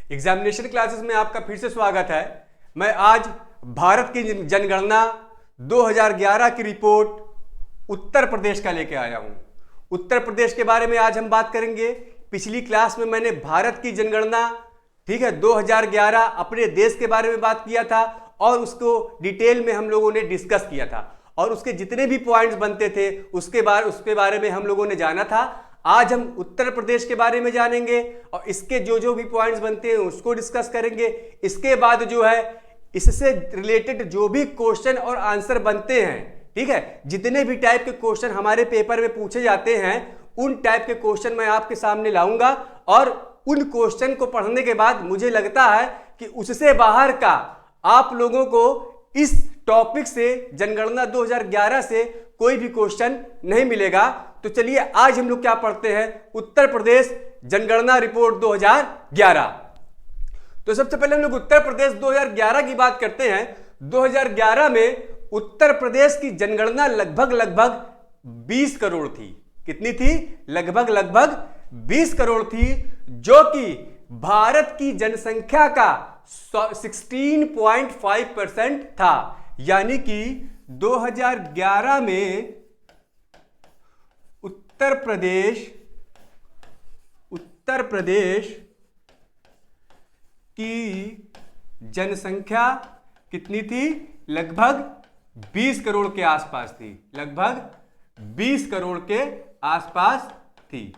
Examination classes में आपका फिर से स्वागत है। मैं आज भारत की जनगणना 2011 की रिपोर्ट उत्तर प्रदेश का लेके आया हूं। उत्तर प्रदेश के बारे में आज हम बात करेंगे। पिछली क्लास में मैंने भारत की जनगणना 2011 अपने देश के बारे में बात किया था और उसको डिटेल में हम लोगों ने डिस्कस किया था और उसके जितने भी पॉइंट्स बनते थे उसके बारे में हम लोगों ने जाना था। आज हम उत्तर प्रदेश के बारे में जानेंगे और इसके जो भी पॉइंट्स बनते हैं उसको डिस्कस करेंगे। इसके बाद जो है इससे रिलेटेड जो भी क्वेश्चन और आंसर बनते हैं, ठीक है, जितने भी टाइप के क्वेश्चन हमारे पेपर में पूछे जाते हैं उन टाइप के क्वेश्चन मैं आपके सामने लाऊंगा और उन क्वेश्चन को पढ़ने के बाद मुझे लगता है कि उससे बाहर का आप लोगों को इस टॉपिक से जनगणना 2011 से कोई भी क्वेश्चन नहीं मिलेगा। तो चलिए आज हम लोग क्या पढ़ते हैं, उत्तर प्रदेश जनगणना रिपोर्ट 2011। तो सबसे पहले हम लोग उत्तर प्रदेश 2011 की बात करते हैं। 2011 में उत्तर प्रदेश की जनगणना लगभग 20 करोड़ थी। कितनी थी? लगभग 20 करोड़ थी, जो कि भारत की जनसंख्या का 16.5% था। यानी कि 2011 में उत्तर प्रदेश की जनसंख्या कितनी थी? लगभग 20 करोड़ के आसपास थी। लगभग 20 करोड़ के आसपास थी।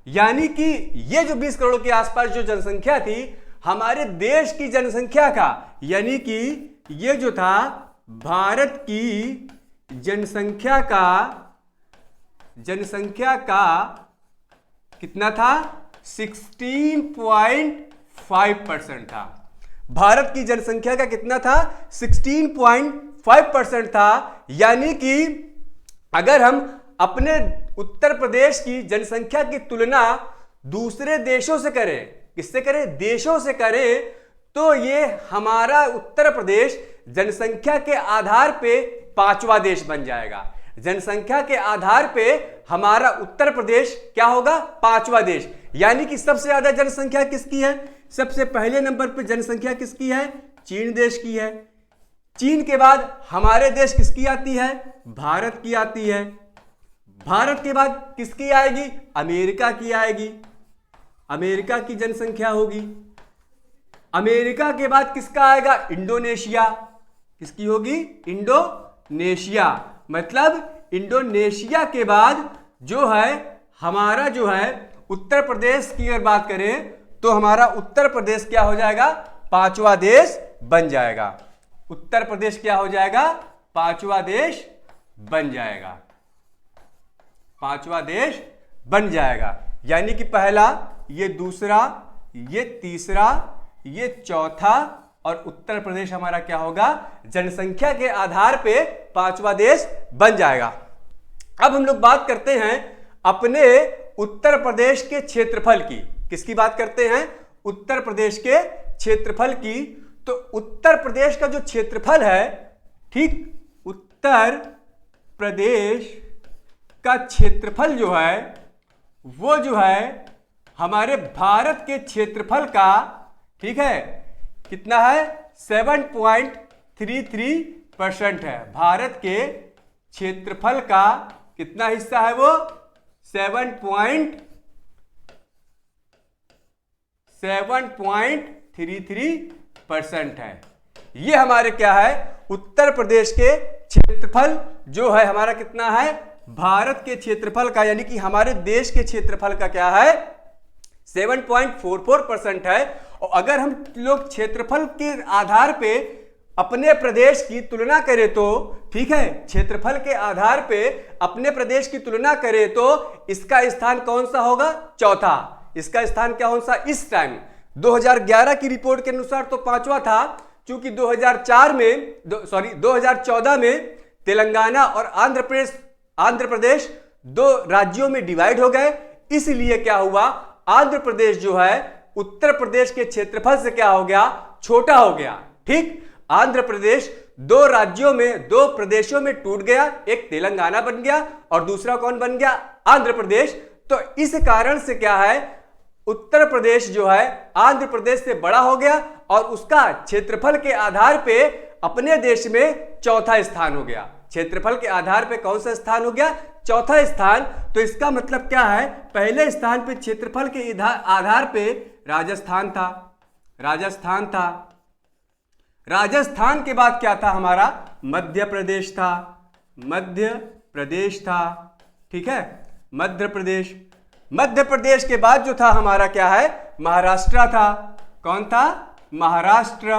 यानी कि ये जो 20 करोड़ के आसपास जो जनसंख्या थी हमारे देश की जनसंख्या का, यानी कि ये जो था भारत की जनसंख्या का कितना था? 16.5% था। भारत की जनसंख्या का कितना था? 16.5% था। यानी कि अगर हम अपने उत्तर प्रदेश की जनसंख्या की तुलना दूसरे देशों से करें, किससे करें? देशों से करें, तो ये हमारा उत्तर प्रदेश जनसंख्या के आधार पे 5वां देश बन जाएगा। जनसंख्या के आधार पे हमारा उत्तर प्रदेश क्या होगा? 5वां देश। यानी कि सबसे ज्यादा जनसंख्या किसकी है? सबसे पहले नंबर पे जनसंख्या किसकी है? चीन देश की है। चीन के बाद हमारे देश किसकी आती है? भारत की आती है। भारत के बाद किसकी आएगी? अमेरिका की आएगी। अमेरिका की जनसंख्या होगी। अमेरिका के बाद किसका आएगा? इंडोनेशिया। किसकी होगी? इंडोनेशिया। मतलब इंडोनेशिया के बाद जो है हमारा जो है उत्तर प्रदेश की अगर बात करें तो हमारा उत्तर प्रदेश क्या हो जाएगा? 5वां देश बन जाएगा। उत्तर प्रदेश क्या हो जाएगा? 5वां देश बन जाएगा। 5वां देश बन जाएगा। यानी कि पहला, ये दूसरा, ये तीसरा, ये चौथा और उत्तर प्रदेश हमारा क्या होगा? जनसंख्या के आधार पे 5वां देश बन जाएगा। अब हम लोग बात करते हैं अपने उत्तर प्रदेश के क्षेत्रफल की। किसकी बात करते हैं? उत्तर प्रदेश के क्षेत्रफल की। तो उत्तर प्रदेश का जो क्षेत्रफल है, ठीक, उत्तर प्रदेश का क्षेत्रफल जो है वो जो है हमारे भारत के क्षेत्रफल का, ठीक है, कितना है? 7.33% है। भारत के क्षेत्रफल का कितना हिस्सा है वो? 7.33% है। ये हमारे क्या है? उत्तर प्रदेश के क्षेत्रफल जो है हमारा कितना है? भारत के क्षेत्रफल का, यानी कि हमारे देश के क्षेत्रफल का क्या है? 7.44% है। और अगर हम लोग क्षेत्रफल के आधार पे अपने प्रदेश की तुलना करें तो, ठीक है, क्षेत्रफल के आधार पे अपने प्रदेश की तुलना करें तो इसका स्थान कौन सा होगा? चौथा। इसका स्थान क्या कौन सा? इस टाइम 2011 की रिपोर्ट के अनुसार तो 5वां था, क्योंकि 2014 में तेलंगाना और आंध्र प्रदेश 2 राज्यों में डिवाइड हो गए। इसलिए क्या हुआ? आंध्र प्रदेश जो है उत्तर प्रदेश के क्षेत्रफल से क्या हो गया? छोटा हो गया। ठीक, आंध्र प्रदेश 2 राज्यों में, 2 प्रदेशों में टूट गया। एक तेलंगाना बन गया और दूसरा कौन बन गया? आंध्र प्रदेश। तो इस कारण से क्या है, उत्तर प्रदेश जो है आंध्र प्रदेश से बड़ा हो गया और उसका क्षेत्रफल के आधार पे अपने देश में चौथा स्थान हो गया। क्षेत्रफल के आधार पे कौन सा स्थान हो गया? चौथा स्थान। तो इसका मतलब क्या है? पहले स्थान पे क्षेत्रफल के आधार पे राजस्थान था, राजस्थान के बाद क्या था हमारा? मध्य प्रदेश था, ठीक है, मध्य प्रदेश के बाद जो था हमारा क्या है? महाराष्ट्र था। कौन था? महाराष्ट्र।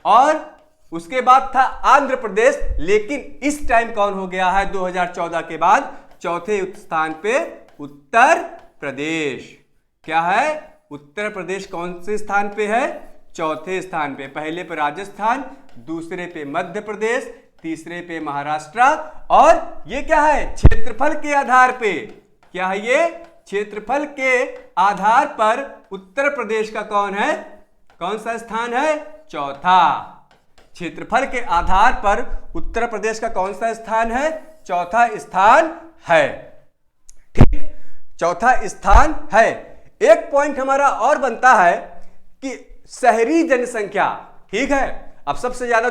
और उसके बाद था आंध्र प्रदेश। लेकिन इस टाइम कौन हो गया है? 2014 के बाद चौथे स्थान पे उत्तर प्रदेश। क्या है? उत्तर प्रदेश कौन से स्थान पे है? चौथे स्थान पे। पहले पे राजस्थान, दूसरे पे मध्य प्रदेश, तीसरे पे महाराष्ट्र। और ये क्या है? क्षेत्रफल के आधार पे। क्या है ये? क्षेत्रफल के आधार पर उत्तर प्रदेश का कौन सा स्थान है? चौथा। क्षेत्रफल के आधार पर उत्तर प्रदेश का कौन सा स्थान है? चौथा स्थान है। ठीक, चौथा स्थान है। एक पॉइंट हमारा और बनता है कि शहरी जनसंख्या, ठीक है, अब सबसे ज्यादा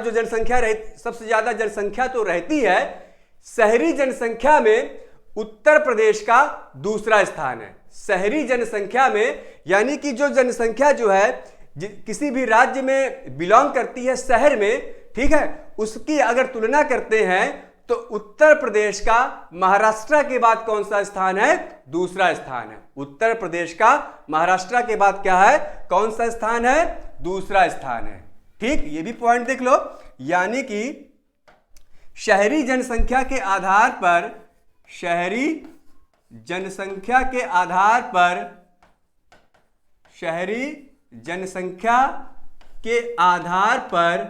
जनसंख्या तो रहती है, शहरी जनसंख्या में उत्तर प्रदेश का दूसरा स्थान है। शहरी जनसंख्या में यानी कि जो जनसंख्या जो है किसी भी राज्य में बिलोंग करती है शहर में, ठीक है, उसकी अगर तुलना करते हैं तो उत्तर प्रदेश का महाराष्ट्र के बाद कौन सा स्थान है? दूसरा स्थान है। उत्तर प्रदेश का महाराष्ट्र के बाद क्या है? कौन सा स्थान है? दूसरा स्थान है। ठीक, ये भी पॉइंट देख लो। यानी कि शहरी जनसंख्या के आधार पर शहरी जनसंख्या के आधार पर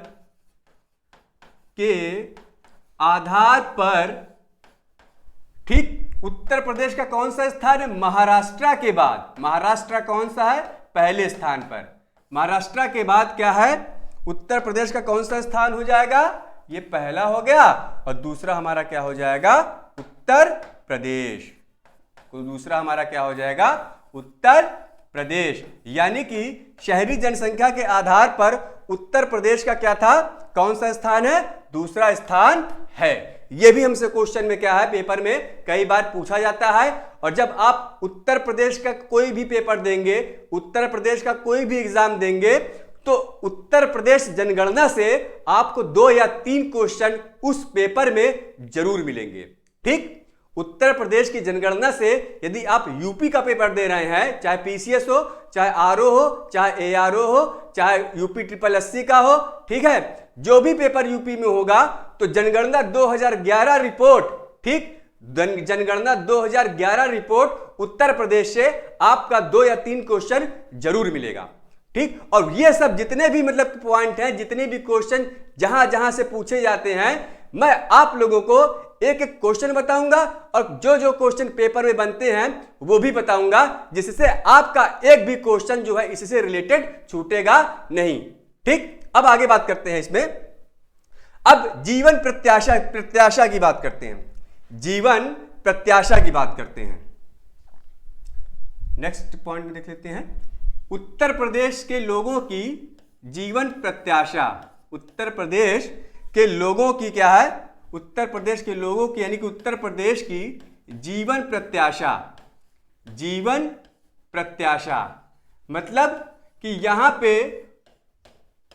ठीक, उत्तर प्रदेश का कौन सा स्थान है? महाराष्ट्र के बाद। महाराष्ट्र कौन सा है? पहले स्थान पर। महाराष्ट्र के बाद क्या है? उत्तर प्रदेश का कौन सा स्थान हो जाएगा? ये पहला हो गया और दूसरा हमारा क्या हो जाएगा? उत्तर प्रदेश। दूसरा हमारा क्या हो जाएगा? उत्तर प्रदेश। यानी कि शहरी जनसंख्या के आधार पर उत्तर प्रदेश का क्या था? कौन सा स्थान है? दूसरा स्थान है। यह भी हमसे क्वेश्चन में क्या है? पेपर में कई बार पूछा जाता है। और जब आप उत्तर प्रदेश का कोई भी पेपर देंगे, उत्तर प्रदेश का कोई भी एग्जाम देंगे, तो उत्तर प्रदेश जनगणना से आपको 2 या 3 क्वेश्चन उस पेपर में जरूर मिलेंगे। ठीक, उत्तर प्रदेश की जनगणना से यदि आप यूपी का पेपर दे रहे हैं, चाहे पीसीएस हो, चाहे आरओ हो, चाहे एआरओ हो, चाहे यूपी SSSC का हो, ठीक है, जो भी पेपर यूपी में होगा तो जनगणना 2011 रिपोर्ट, ठीक, जनगणना 2011 रिपोर्ट उत्तर प्रदेश से आपका 2 या 3 क्वेश्चन जरूर मिलेगा। ठीक, और ये सब जितने भी मतलब पॉइंट हैं, जितने भी क्वेश्चन जहां जहां से पूछे जाते हैं, मैं आप लोगों को एक एक क्वेश्चन बताऊंगा और जो जो क्वेश्चन पेपर में बनते हैं वो भी बताऊंगा, जिससे आपका एक भी क्वेश्चन जो है इससे रिलेटेड छूटेगा नहीं। ठीक, अब आगे बात करते हैं इसमें। अब जीवन प्रत्याशा की बात करते हैं। जीवन प्रत्याशा की बात करते हैं। नेक्स्ट पॉइंट में देख लेते हैं, उत्तर प्रदेश के लोगों की जीवन प्रत्याशा। उत्तर प्रदेश के लोगों की क्या है? उत्तर प्रदेश के लोगों की यानी कि उत्तर प्रदेश की जीवन प्रत्याशा। जीवन प्रत्याशा मतलब कि यहां पे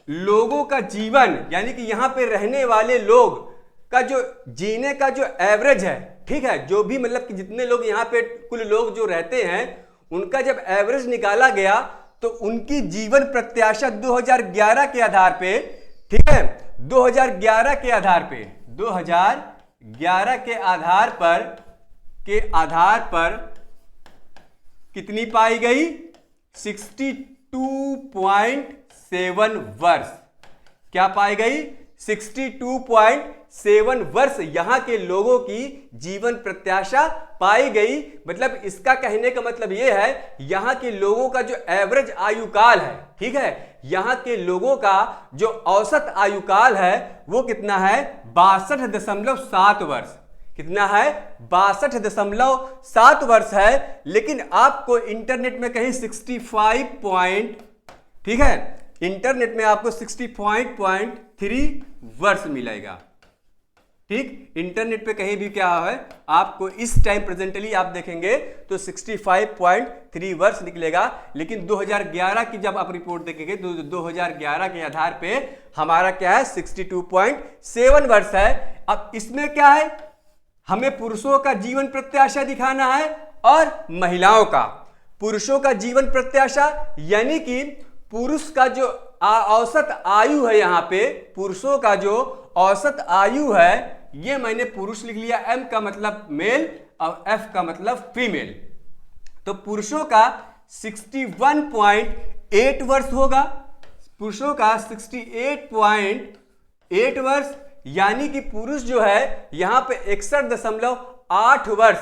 लोगों का जीवन यानी कि यहां पे रहने वाले लोग का जो जीने का जो एवरेज है, ठीक है, जो भी मतलब कि जितने लोग यहां पे कुल लोग जो रहते हैं उनका जब एवरेज निकाला गया तो उनकी जीवन प्रत्याशा 2011 के आधार पे, ठीक है, 2011 के आधार पे 2011 के आधार पर कितनी पाई गई? 62.7 वर्ष। क्या पाई गई? 62.7 वर्ष यहां के लोगों की जीवन प्रत्याशा पाई गई। मतलब इसका कहने का मतलब यह है यहां के लोगों का जो एवरेज आयु काल है, ठीक है, यहां के लोगों का जो औसत आयु काल है वो कितना है? 62.7 वर्ष। कितना है? 62.7 वर्ष है। लेकिन आपको इंटरनेट में कहीं 65 पॉइंट, ठीक है, इंटरनेट में आपको 65.3 वर्ष मिलेगा। ठीक, इंटरनेट पे कहीं भी क्या है आपको इस टाइम प्रेजेंटली आप देखेंगे तो 65.3 वर्ष निकलेगा। लेकिन 2011 की जब आप रिपोर्ट देखेंगे तो 2011 के आधार पे हमारा क्या है 62.7 वर्ष है। अब इसमें क्या है, हमें पुरुषों का जीवन प्रत्याशा दिखाना है और महिलाओं का। पुरुषों का जीवन प्रत्याशा यानी कि पुरुष का जो औसत आयु है, यहां पे पुरुषों का जो औसत आयु है, ये मैंने पुरुष लिख लिया, एम का मतलब मेल और एफ का मतलब फीमेल। तो पुरुषों का 61.8 वर्ष होगा, पुरुषों का 68.8 वर्ष, यानी कि पुरुष जो है यहां पे 61.8 वर्ष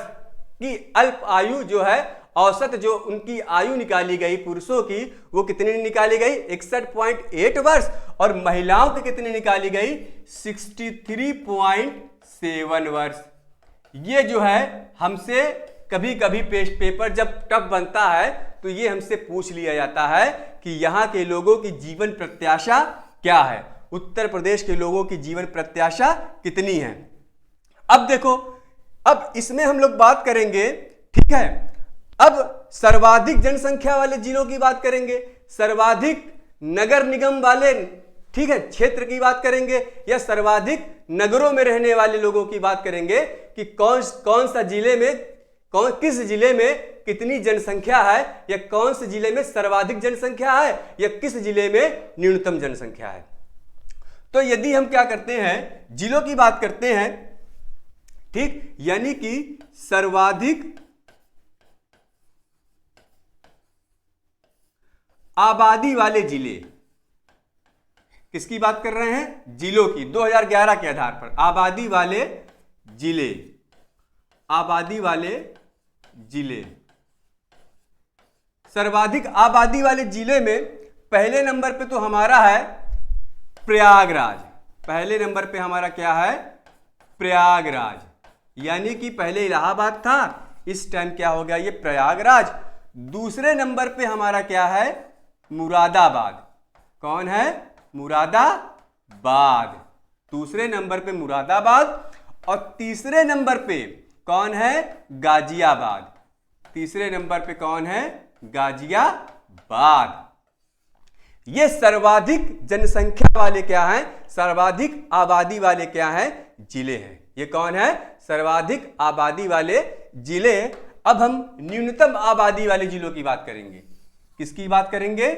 की अल्प आयु जो है, औसत जो उनकी आयु निकाली गई पुरुषों की, वो कितनी निकाली गई 61.8 वर्ष, और महिलाओं की कितनी निकाली गई 63.7 वर्ष। ये जो है हमसे कभी कभी पेपर जब टफ बनता है तो ये हमसे पूछ लिया जाता है कि यहां के लोगों की जीवन प्रत्याशा क्या है, उत्तर प्रदेश के लोगों की जीवन प्रत्याशा कितनी है। अब देखो, अब इसमें हम लोग बात करेंगे, ठीक है, अब सर्वाधिक जनसंख्या वाले जिलों की बात करेंगे, सर्वाधिक नगर निगम वाले, ठीक है, क्षेत्र की बात करेंगे, या सर्वाधिक नगरों में रहने वाले लोगों की बात करेंगे कि कौन सा जिले में, किस जिले में कितनी जनसंख्या है, या कौन से जिले में सर्वाधिक जनसंख्या है, या किस जिले में न्यूनतम जनसंख्या है। तो यदि हम क्या करते हैं, जिलों की बात करते हैं, ठीक, यानी कि सर्वाधिक आबादी वाले जिले, किसकी बात कर रहे हैं, जिलों की, 2011 के आधार पर आबादी वाले जिले, आबादी वाले जिले, सर्वाधिक आबादी वाले जिले में पहले नंबर पे तो हमारा है प्रयागराज। पहले नंबर पे हमारा क्या है, प्रयागराज, यानी कि पहले इलाहाबाद था, इस टाइम क्या हो गया ये प्रयागराज। दूसरे नंबर पे हमारा क्या है, मुरादाबाद। कौन है, मुरादाबाद, दूसरे नंबर पे मुरादाबाद। और तीसरे नंबर पे कौन है, गाजियाबाद। तीसरे नंबर पे कौन है, गाजियाबाद। ये सर्वाधिक जनसंख्या वाले क्या हैं, सर्वाधिक आबादी वाले क्या हैं, जिले हैं। ये कौन है, सर्वाधिक आबादी वाले जिले। अब हम न्यूनतम आबादी वाले जिलों की बात करेंगे। किसकी बात करेंगे,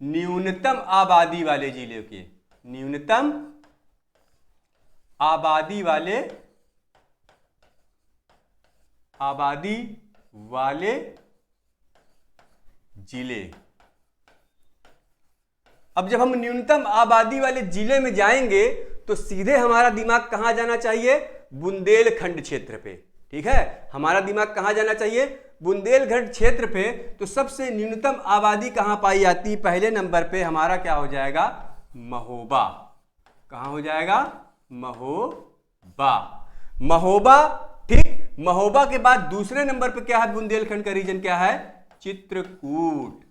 न्यूनतम आबादी वाले जिले के, न्यूनतम आबादी वाले जिले। अब जब हम न्यूनतम आबादी वाले जिले में जाएंगे तो सीधे हमारा दिमाग कहां जाना चाहिए, बुंदेलखंड क्षेत्र पे। ठीक है, हमारा दिमाग कहां जाना चाहिए, बुंदेलखंड क्षेत्र पे। तो सबसे न्यूनतम आबादी कहां पाई जाती है, पहले नंबर पे हमारा क्या हो जाएगा, महोबा। कहां हो जाएगा, महोबा। महोबा, ठीक। महोबा के बाद दूसरे नंबर पे क्या है, बुंदेलखंड का रीजन क्या है, चित्रकूट।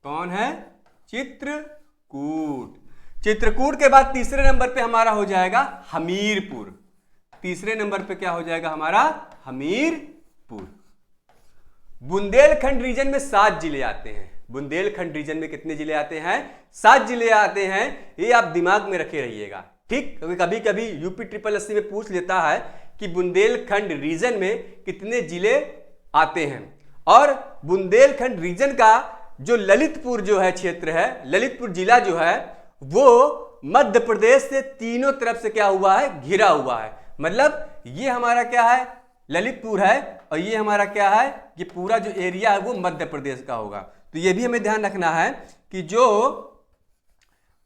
कौन है, चित्रकूट। चित्रकूट के बाद तीसरे नंबर पे हमारा हो जाएगा हमीरपुर। तीसरे नंबर पे क्या हो जाएगा हमारा, हमीरपुर। बुंदेलखंड रीजन में 7 जिले आते हैं। बुंदेलखंड रीजन में कितने जिले आते हैं, 7 जिले आते हैं। ये आप दिमाग में रखे रहिएगा, ठीक। क्योंकि कभी कभी यूपी ट्रिपल एससी में पूछ लेता है कि बुंदेलखंड रीजन में कितने जिले आते हैं। और बुंदेलखंड रीजन का जो ललितपुर जो है क्षेत्र है, ललितपुर जिला जो है वो मध्य प्रदेश से तीनों तरफ से क्या हुआ है, घिरा हुआ है। मतलब ये हमारा क्या है, ललितपुर है, और ये हमारा क्या है, ये पूरा जो एरिया है वो मध्य प्रदेश का होगा। तो ये भी हमें ध्यान रखना है कि जो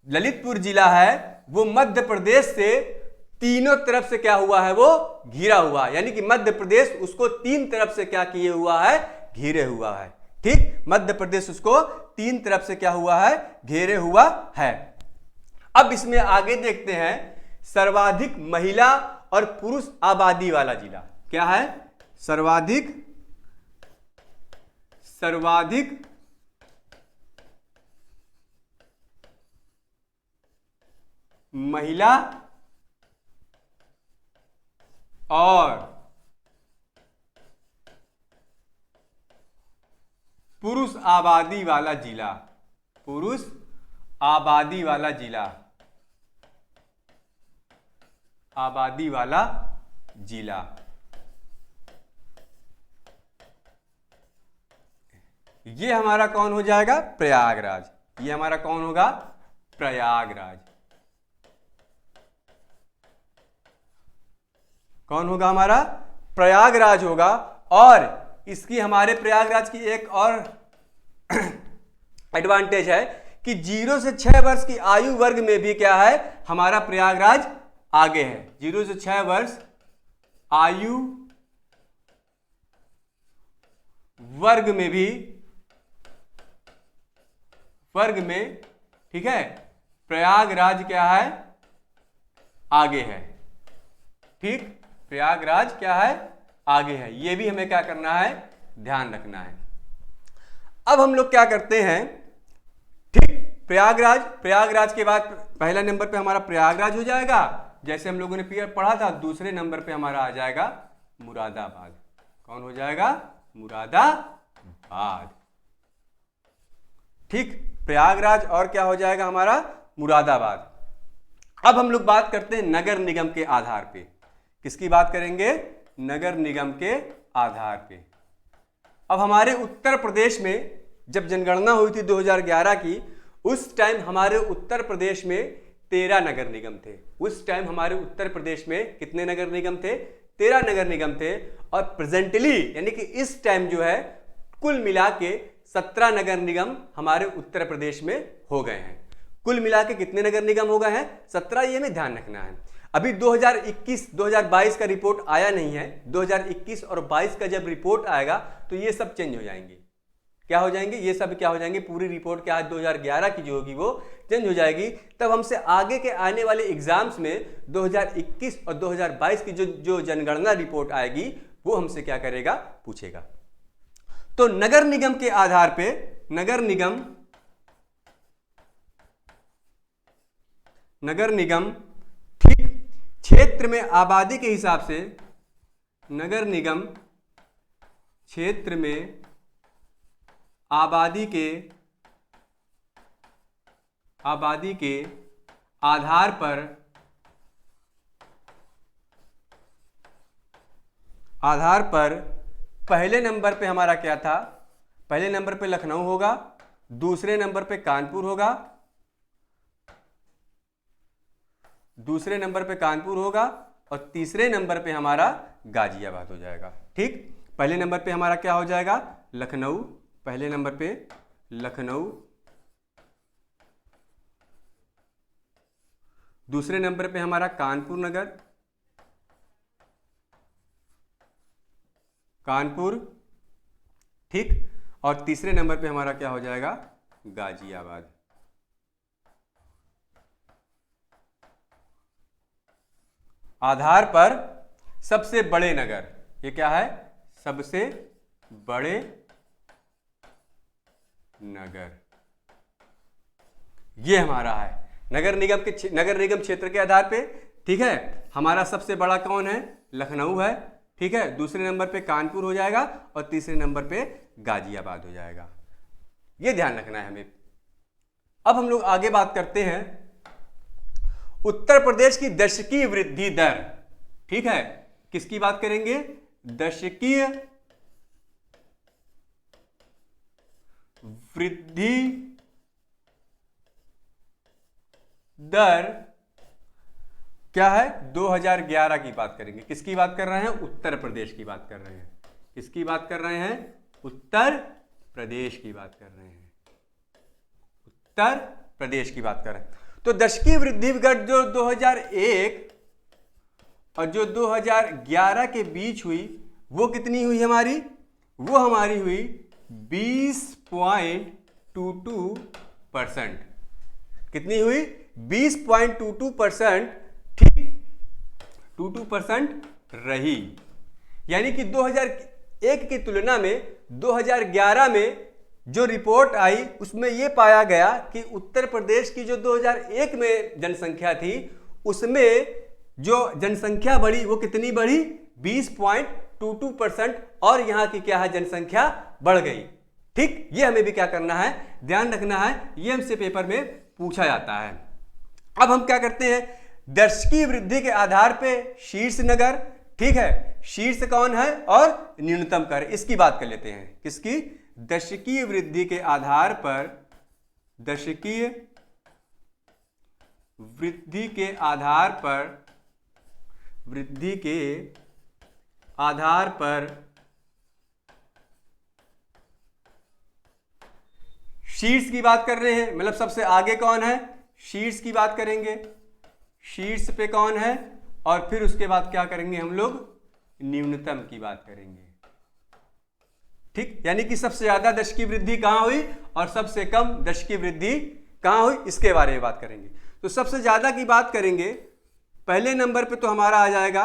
ललितपुर जिला है वो मध्य प्रदेश से तीनों तरफ से क्या हुआ है, वो घिरा हुआ है। यानी कि मध्य प्रदेश उसको 3 तरफ से क्या किए हुआ है, घेरे हुआ है। ठीक, मध्य प्रदेश उसको 3 तरफ से क्या हुआ है, घेरे हुआ है। अब इसमें आगे देखते हैं, सर्वाधिक महिला और पुरुष आबादी वाला जिला। क्या है? सर्वाधिक महिला और पुरुष आबादी वाला जिला। पुरुष आबादी वाला जिला। आबादी वाला जिला। ये हमारा कौन हो जाएगा? प्रयागराज। ये हमारा कौन होगा? प्रयागराज। कौन होगा हमारा? प्रयागराज होगा। और इसकी हमारे प्रयागराज की एक और एडवांटेज है कि 0 से 6 वर्ष की आयु वर्ग में भी क्या है? हमारा प्रयागराज आगे है। 0 से 6 वर्ष आयु वर्ग में भी, वर्ग में, ठीक है, प्रयागराज क्या है? आगे है। ठीक, प्रयागराज क्या है? आगे है। ये भी हमें क्या करना है? ध्यान रखना है। अब हम लोग क्या करते हैं? ठीक, प्रयागराज के बाद पहला नंबर पे हमारा प्रयागराज हो जाएगा, जैसे हम लोगों ने पढ़ा था। दूसरे नंबर पे हमारा आ जाएगा मुरादाबाद। कौन हो जाएगा? मुरादाबाद। ठीक, प्रयागराज और क्या हो जाएगा हमारा? मुरादाबाद। अब हम लोग बात करते हैं नगर निगम के आधार पे। किसकी बात करेंगे? नगर निगम के आधार पे। अब हमारे उत्तर प्रदेश में जब जनगणना हुई थी 2011 की, उस टाइम हमारे उत्तर प्रदेश में 13 नगर निगम थे। उस टाइम हमारे उत्तर प्रदेश में कितने नगर निगम थे? 13 नगर निगम थे। और प्रेजेंटली यानी कि इस टाइम जो है कुल मिला के 17 नगर निगम हमारे उत्तर प्रदेश में हो गए हैं। कुल मिला के कितने नगर निगम हो गए हैं? 17। ये हमें ध्यान रखना है। अभी 2021-2022 का रिपोर्ट आया नहीं है। 2021 और 22 का जब रिपोर्ट आएगा तो ये सब चेंज हो जाएंगे। क्या हो जाएंगे? ये सब क्या हो जाएंगे? पूरी रिपोर्ट क्या है 2011 की जो होगी वो चेंज हो जाएगी। तब हमसे आगे के आने वाले एग्जाम्स में 2021 और 2022 की जो जनगणना रिपोर्ट आएगी वो हमसे क्या करेगा? पूछेगा। तो नगर निगम के आधार पे, नगर निगम ठीक क्षेत्र में आबादी के हिसाब से, नगर निगम क्षेत्र में आबादी के आधार पर पहले नंबर पे हमारा क्या था? पहले नंबर पे लखनऊ होगा, दूसरे नंबर पे कानपुर होगा, और तीसरे नंबर पे हमारा गाजियाबाद हो जाएगा। ठीक, पहले नंबर पे हमारा क्या हो जाएगा? लखनऊ। पहले नंबर पे लखनऊ, दूसरे नंबर पे हमारा कानपुर नगर, ठीक, और तीसरे नंबर पे हमारा क्या हो जाएगा? गाजियाबाद। आधार पर सबसे बड़े नगर, ये क्या है? सबसे बड़े नगर, ये हमारा है नगर निगम क्षेत्र के आधार पे। ठीक है, हमारा सबसे बड़ा कौन है? लखनऊ है। ठीक है, दूसरे नंबर पे कानपुर हो जाएगा और तीसरे नंबर पे गाजियाबाद हो जाएगा। ये ध्यान रखना है हमें। अब हम लोग आगे बात करते हैं उत्तर प्रदेश की दशकीय वृद्धि दर। ठीक है, किसकी बात करेंगे? दशकीय वृद्धि दर क्या है? 2011 की बात करेंगे। किसकी बात कर रहे हैं? उत्तर प्रदेश की बात कर रहे हैं। किसकी बात कर रहे हैं? उत्तर प्रदेश की बात कर रहे हैं। उत्तर प्रदेश की बात कर रहे हैं। तो दशकीय वृद्धि दर जो 2001 और जो 2011 के बीच हुई वो कितनी हुई हमारी? वो हमारी हुई 20.22%। कितनी हुई? 20.22%। ठीक, 22% रही। यानी कि 2001 की तुलना में 2011 में जो रिपोर्ट आई उसमें यह पाया गया कि उत्तर प्रदेश की जो 2001 में जनसंख्या थी उसमें जो जनसंख्या बढ़ी वो कितनी बढ़ी, 20.22%, और यहां की क्या है, जनसंख्या बढ़ गई। ठीक, ये हमें भी क्या करना है, ध्यान रखना है, ये हमसे पेपर में पूछा जाता है। अब हम क्या करते हैं, दशकीय वृद्धि के आधार पे शीर्ष नगर, ठीक है, शीर्ष कौन है और न्यूनतम कर, इसकी बात कर लेते हैं। किसकी, दशकीय वृद्धि के आधार पर, दशकीय वृद्धि के आधार पर, वृद्धि के आधार पर शीर्ष की बात कर रहे हैं, मतलब सबसे आगे कौन है, शीर्ष की बात करेंगे, शीर्ष पे कौन है, और फिर उसके बाद क्या करेंगे हम लोग, न्यूनतम की बात करेंगे। ठीक, यानी कि सबसे ज्यादा दशकीय वृद्धि कहां हुई और सबसे कम दशकीय वृद्धि कहां हुई, इसके बारे में बात करेंगे। तो सबसे ज्यादा की बात करेंगे, पहले नंबर पे तो हमारा आ जाएगा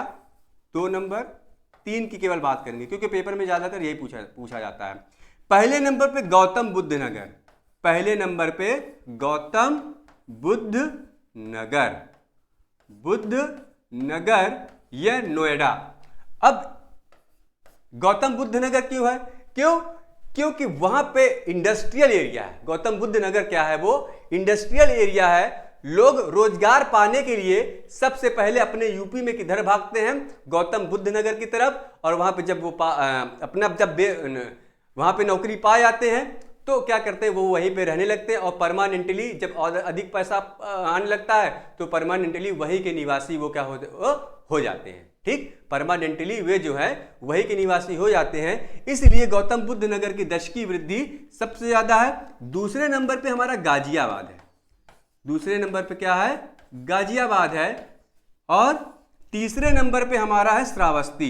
2 नंबर, 3 की केवल बात करेंगे क्योंकि पेपर में ज्यादातर यही पूछा जाता है। पहले नंबर पे गौतम बुद्ध नगर, पहले नंबर पे गौतम बुद्ध नगर, बुद्ध नगर या नोएडा। अब गौतम बुद्ध नगर क्यों है, क्योंकि वहां पे इंडस्ट्रियल एरिया है। गौतम बुद्ध नगर क्या है, वो इंडस्ट्रियल एरिया है। लोग रोजगार पाने के लिए सबसे पहले अपने यूपी में किधर भागते हैं, गौतम बुद्ध नगर की तरफ, और वहां पे जब वो वहां पे नौकरी पा जाते हैं तो क्या करते हैं, वो वहीं पे रहने लगते हैं, और परमानेंटली जब अधिक पैसा आने लगता है तो परमानेंटली वहीं के निवासी वो क्या हो जाते हैं। ठीक, परमानेंटली वे जो है वहीं के निवासी हो जाते हैं। इसलिए गौतम बुद्ध नगर की दशकीय वृद्धि सबसे ज्यादा है। दूसरे नंबर पे हमारा गाजियाबाद है, दूसरे नंबर पे क्या है, गाजियाबाद है, और तीसरे नंबर पे हमारा है श्रावस्ती।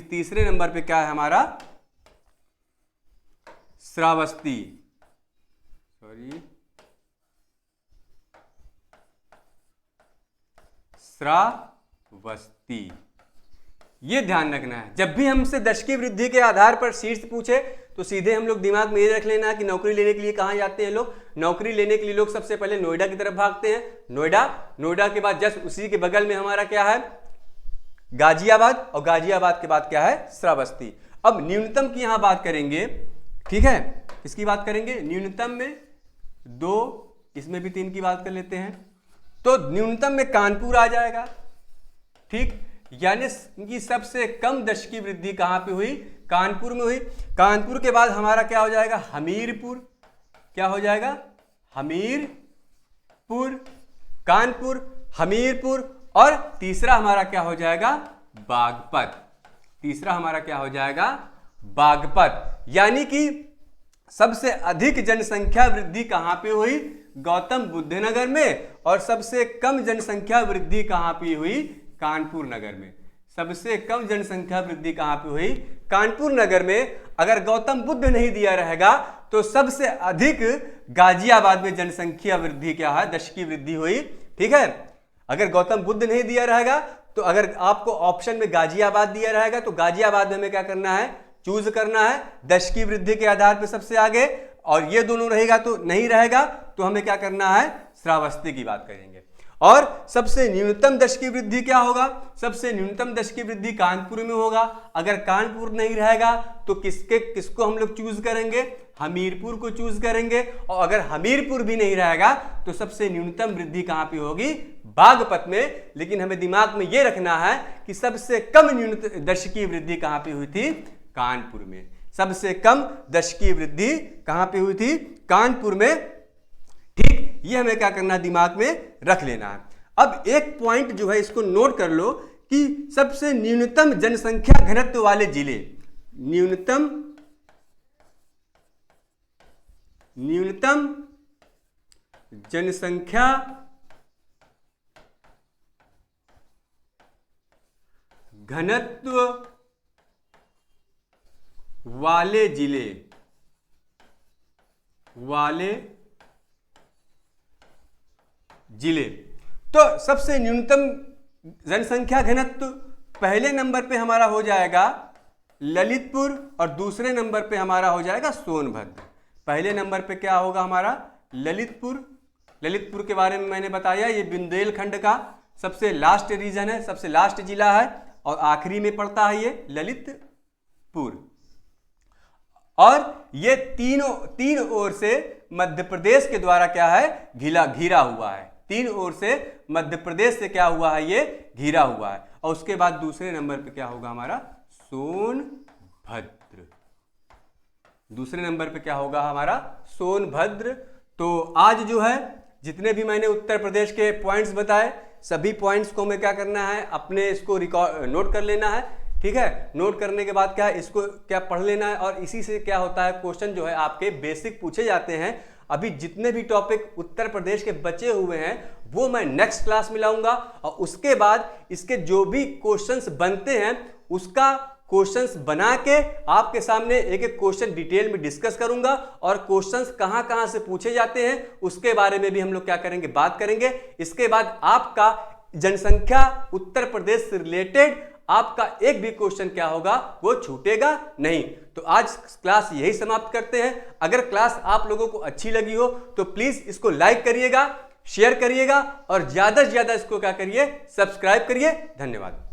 तीसरे नंबर पे क्या है हमारा, श्रावस्ती, सॉरी श्रावस्ती। ये ध्यान रखना है, जब भी हमसे दशकीय वृद्धि के आधार पर शीर्ष पूछे तो सीधे हम लोग दिमाग में ये रख लेना कि नौकरी लेने के लिए कहां जाते हैं लोग, नौकरी लेने के लिए लोग सबसे पहले नोएडा की तरफ भागते हैं। नोएडा के बाद जस्ट उसी के बगल में हमारा क्या है, गाजियाबाद, और गाजियाबाद के बाद क्या है, श्रावस्ती। अब न्यूनतम की यहां बात करेंगे, ठीक है, किसकी बात करेंगे, न्यूनतम में 2, इसमें भी 3 की बात कर लेते हैं। तो न्यूनतम में कानपुर आ जाएगा। ठीक, यानी कि सबसे कम दशकीय वृद्धि कहां पे हुई, कानपुर में हुई। कानपुर के बाद हमारा क्या हो जाएगा, हमीरपुर, क्या हो जाएगा, हमीरपुर, कानपुर, हमीरपुर, और तीसरा हमारा क्या हो जाएगा, बागपत। तीसरा हमारा क्या हो जाएगा, बागपत। यानी कि सबसे अधिक जनसंख्या वृद्धि कहां पे हुई, गौतम बुद्ध नगर में, और सबसे कम जनसंख्या वृद्धि कहां पे हुई, कानपुर नगर में। सबसे कम जनसंख्या वृद्धि कहां पे हुई, कानपुर नगर में। अगर गौतम बुद्ध नहीं दिया रहेगा तो सबसे अधिक गाजियाबाद में जनसंख्या वृद्धि क्या है, दशकीय वृद्धि हुई। ठीक है, अगर गौतम बुद्ध नहीं दिया रहेगा तो अगर आपको ऑप्शन में गाजियाबाद दिया रहेगा तो गाजियाबाद में हमें क्या करना है, चूज करना है दशकीय वृद्धि के आधार पर सबसे आगे, और ये दोनों रहेगा तो नहीं रहेगा तो हमें क्या करना है, श्रावस्ती की बात करेंगे। और सबसे न्यूनतम दशकीय वृद्धि क्या होगा, सबसे न्यूनतम दशकीय वृद्धि कानपुर में होगा। अगर कानपुर नहीं रहेगा तो किसको हम लोग चूज करेंगे, हमीरपुर को चूज करेंगे। और अगर हमीरपुर भी नहीं रहेगा तो सबसे न्यूनतम वृद्धि कहां पे होगी, बागपत में। लेकिन हमें दिमाग में यह रखना है कि सबसे कम न्यूनतम दशकीय वृद्धि कहां पे हुई थी, कानपुर में। सबसे कम दशकीय वृद्धि कहां पे हुई थी, कानपुर में। ठीक, ये हमें क्या करना है, दिमाग में रख लेना है। अब एक पॉइंट जो है इसको नोट कर लो कि सबसे न्यूनतम जनसंख्या घनत्व वाले जिले, न्यूनतम जनसंख्या घनत्व वाले जिले, तो सबसे न्यूनतम जनसंख्या घनत्व पहले नंबर पे हमारा हो जाएगा ललितपुर और दूसरे नंबर पे हमारा हो जाएगा सोनभद्र। पहले नंबर पे क्या होगा हमारा ललितपुर। ललितपुर के बारे में मैंने बताया, ये बुंदेलखंड का सबसे लास्ट रीजन है, सबसे लास्ट जिला है और आखिरी में पड़ता है ये ललितपुर। और ये तीन ओर से मध्य प्रदेश के द्वारा क्या है घिरा हुआ है। तीन ओर से मध्य प्रदेश से क्या हुआ है ये घिरा हुआ है। और उसके बाद दूसरे नंबर पे क्या होगा हमारा सोनभद्र। दूसरे नंबर पे क्या होगा हमारा सोनभद्र। तो आज जो है जितने भी मैंने उत्तर प्रदेश के पॉइंट्स बताए, सभी पॉइंट्स को मैं क्या करना है अपने इसको रिकॉर्ड नोट कर लेना है। ठीक है, नोट करने के बाद क्या है इसको क्या पढ़ लेना है और इसी से क्या होता है क्वेश्चन जो है आपके बेसिक पूछे जाते हैं। अभी जितने भी टॉपिक उत्तर प्रदेश के बचे हुए हैं वो मैं नेक्स्ट क्लास में लाऊंगा और उसके बाद इसके जो भी क्वेश्चंस बनते हैं उसका क्वेश्चंस बना के आपके सामने एक एक क्वेश्चन डिटेल में डिस्कस करूंगा और क्वेश्चंस कहां कहां से पूछे जाते हैं उसके बारे में भी हम लोग क्या करेंगे बात करेंगे। इसके बाद आपका जनसंख्या उत्तर प्रदेश से रिलेटेड आपका एक भी क्वेश्चन क्या होगा वो छूटेगा नहीं। तो आज क्लास यही समाप्त करते हैं। अगर क्लास आप लोगों को अच्छी लगी हो तो प्लीज इसको लाइक करिएगा, शेयर करिएगा और ज्यादा से ज्यादा इसको क्या करिए सब्सक्राइब करिए। धन्यवाद।